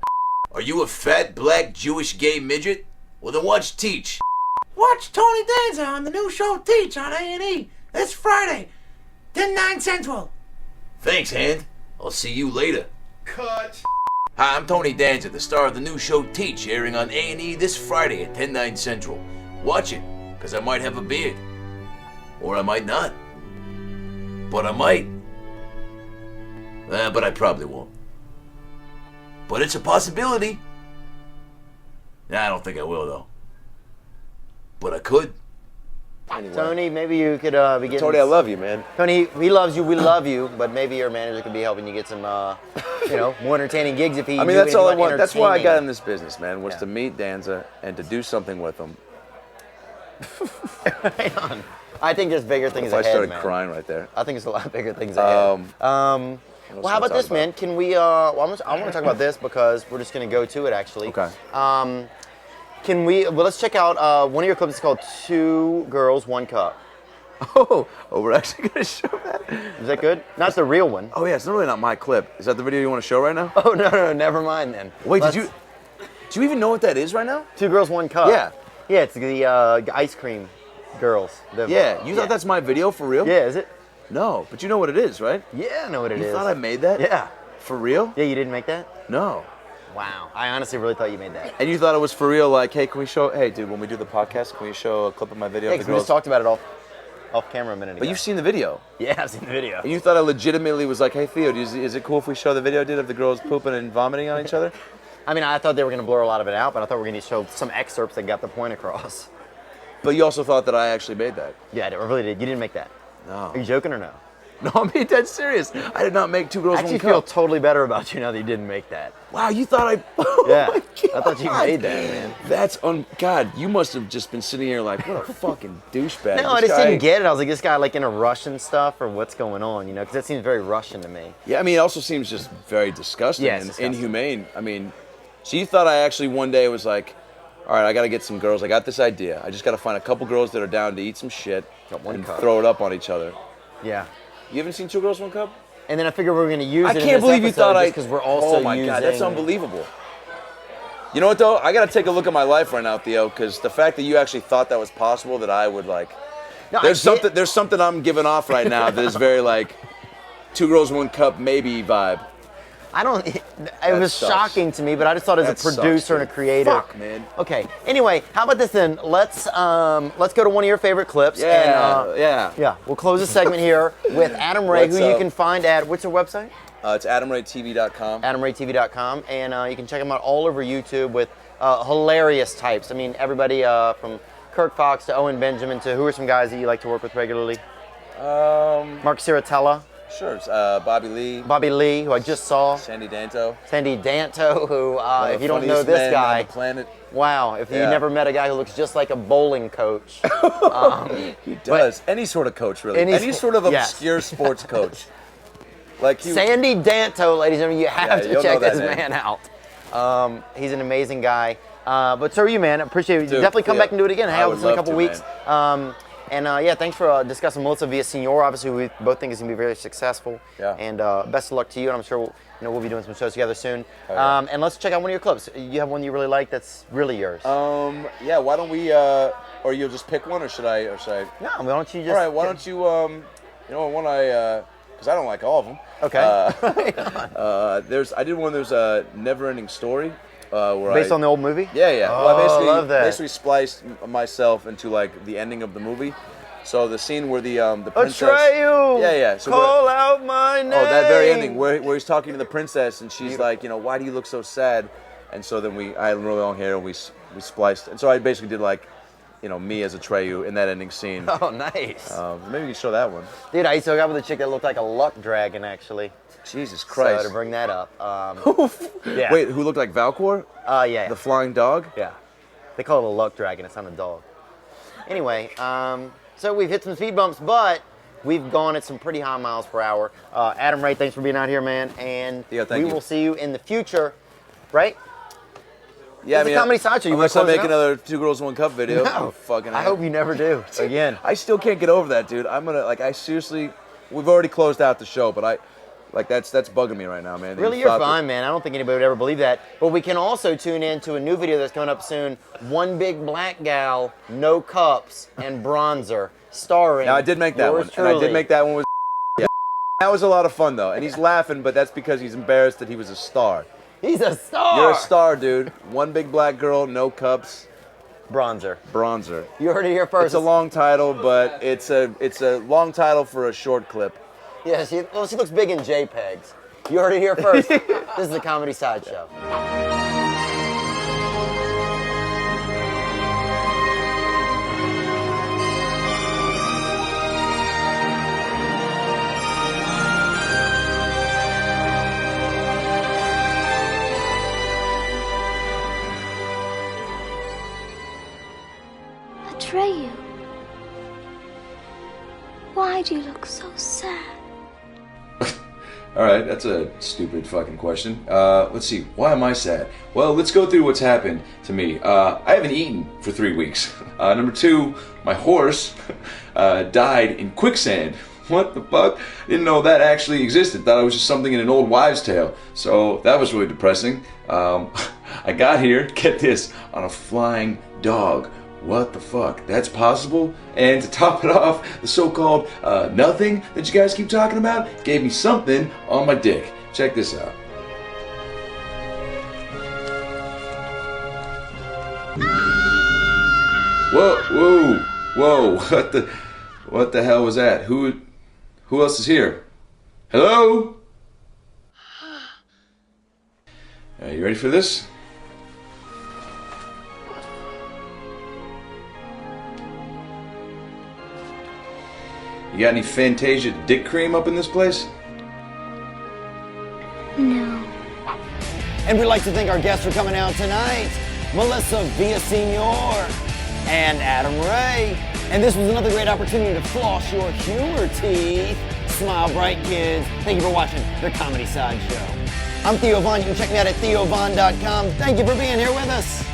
Are you a fat, black, Jewish, gay midget? Well, then watch Teach. Watch Tony Danza on the new show Teach on A&E this Friday, 10/9 Central. Thanks, Hand. I'll see you later. Cut. Hi, I'm Tony Danza, the star of the new show Teach, airing on A&E this Friday at 10/9 Central. Watch it, because I might have a beard. Or I might not. But I might. But I probably won't. But it's a possibility. I don't think I will, though. But I could. Anyway. Tony, maybe you could be getting... Tony, I love you, man. Tony, he loves you, we love you, but maybe your manager could be helping you get some, more entertaining gigs if he... I mean, that's all I want. That's why I got in this business, man, was to meet Danza and to do something with him. Right on. I think there's bigger things ahead, I started man. crying right there. I think there's a lot bigger things ahead. Well, how about this, man? Can we, I want to talk about this because we're just going to go to it, actually. Okay. Let's check out one of your clips. It's called 2 Girls, 1 Cup. Oh, we're actually going to show that? Is that good? Not the real one. Oh, yeah, it's really not my clip. Is that the video you want to show right now? Oh, no, never mind then. Wait, do you even know what that is right now? 2 Girls, 1 Cup. Yeah. Yeah, it's the ice cream girls. You thought that's my video for real? Yeah, is it? No, but you know what it is, right? Yeah, I know what it is. You thought I made that? Yeah. For real? Yeah, you didn't make that? No. Wow. I honestly really thought you made that. And you thought it was for real, like, hey, dude, when we do the podcast, can we show a clip of my video? Yeah, of the because we girls? just talked about it off camera a minute ago. But you've seen the video. Yeah, I've seen the video. And you thought I legitimately was like, hey, Theo, is it cool if we show the video, dude, of the girls pooping and vomiting on each other? I mean, I thought they were going to blur a lot of it out, but I thought we were going to show some excerpts that got the point across. But you also thought that I actually made that. Yeah, I really did. You didn't make that. No. Are you joking or no? No, I'm being dead serious. I did not make 2 Girls, 1 Cup. I actually feel totally better about you now that you didn't make that. Wow, you thought I... Oh yeah, my God. I thought you made that, man. That's God, you must have just been sitting here like, what a fucking douchebag. No, I just didn't get it. I was like, this guy like in a Russian stuff or what's going on, because that seems very Russian to me. Yeah, I mean, it also seems just very disgusting and disgusting. inhumane. I mean, so you thought I actually one day was like, all right, I got to get some girls. I got this idea. I just got to find a couple girls that are down to eat some shit and throw it up on each other. Yeah. You haven't seen Two Girls, One Cup? And then I figured we were going to use I it in can't this believe you episode thought I... because we're also Oh my using... God, that's unbelievable. You know what, though? I got to take a look at my life right now, Theo, because the fact that you actually thought that was possible, that I would, like... No, There's something I'm giving off right now that is very, like, Two Girls, One Cup, maybe vibe. I don't... It was sucks. shocking to me, but I just thought as That a producer sucks, and a dude. creator... Fuck, man. Okay. Anyway, how about this then? Let's go to one of your favorite clips. Yeah, and, yeah. Yeah, we'll close the segment here with Adam Ray, What's who you up? can find at... What's her website? It's AdamRayTV.com. AdamRayTV.com. And you can check him out all over YouTube with hilarious types. I mean, everybody from Kirk Fox to Owen Benjamin to who are some guys that you like to work with regularly? Mark Ciratella. Sure, it's Bobby Lee. Bobby Lee, who I just saw. Sandy Danto. Sandy Danto, who, One of if you the don't know funniest this men guy, on the planet. wow, if you Yeah. never met a guy who looks just like a bowling coach. He does. Any sort of coach, really. Any Any sort of yes. obscure sports coach. Like he, Sandy Danto, ladies and gentlemen, you have to you'll check know that this name. man out. He's an amazing guy. But so are you, man. I appreciate it. Dude, Definitely come yeah. back and do it again. Hang I out would with us in a love couple to, weeks. man. Yeah, thanks for discussing Melissa Villaseñor. Obviously, we both think it's going to be very successful. Yeah. And best of luck to you. And I'm sure we'll be doing some shows together soon. Oh, yeah. And let's check out one of your clips. You have one you really like that's really yours. Yeah, why don't we, or you'll just pick one, or should I? No, why don't you just... All right, why don't you, you know, one because I don't like all of them. Okay. I did one, there's a Never-Ending Story. Based on the old movie? Yeah, yeah. Oh, Well, I I love that. basically spliced myself into like the ending of the movie. So the scene where the princess. Atreyu! Yeah, yeah. So Call out my name! oh, that very ending where he's talking to the princess and she's like, you know, why do you look so sad? And so then I had really long hair and we spliced. And so I basically did like, you know, me as Atreyu in that ending scene. Oh, nice. Maybe we can show that one. Dude, I used to hook up with a chick that looked like a luck dragon, actually. Jesus Christ. So to bring that up. Yeah. Wait, who looked like Valcor? Yeah. The flying dog? Yeah. They call it a luck dragon. It's not a dog. Anyway, so we've hit some speed bumps, but we've gone at some pretty high miles per hour. Adam Ray, thanks for being out here, man. And Yeah, thank we you. will see you in the future, right? Yeah, It's a comedy sideshow. You unless wanna I close make it out? another Two Girls, One Cup video. No. Fucking I hope you never do. Again. I still can't get over that, dude. I'm gonna I seriously, we've already closed out the show, but that's bugging me right now, man. Really, you're fine, man. I don't think anybody would ever believe that. But we can also tune in to a new video that's coming up soon. One Big Black Gal, No Cups, and Bronzer, starring Now I did make that yours one, and I did truly. make that one with. Yeah, that was a lot of fun though, and he's laughing, but that's because he's embarrassed that he was a star. He's a star! You're a star, dude. One Big Black Girl, No Cups, Bronzer. Bronzer. You heard it here first. It's a long title, but it's a long title for a short clip. Yeah, she looks big in JPEGs. You heard it here first. This is the Comedy Sideshow. Atreyu, why do you look so sad? All right, that's a stupid fucking question. Let's see, why am I sad? Well, let's go through what's happened to me. I haven't eaten for 3 weeks. Number two, my horse died in quicksand. What the fuck? Didn't know that actually existed. Thought it was just something in an old wives' tale. So that was really depressing. I got here, get this, on a flying dog. What the fuck? That's possible? And to top it off, the so-called nothing that you guys keep talking about gave me something on my dick. Check this out. Whoa, what the hell was that? Who else is here? Hello? You ready for this? You got any Fantasia dick cream up in this place? No. And we'd like to thank our guests for coming out tonight, Melissa Villaseñor and Adam Ray. And this was another great opportunity to floss your humor teeth. Smile bright, kids. Thank you for watching The Comedy Sideshow. I'm Theo Von. You can check me out at theovon.com. Thank you for being here with us.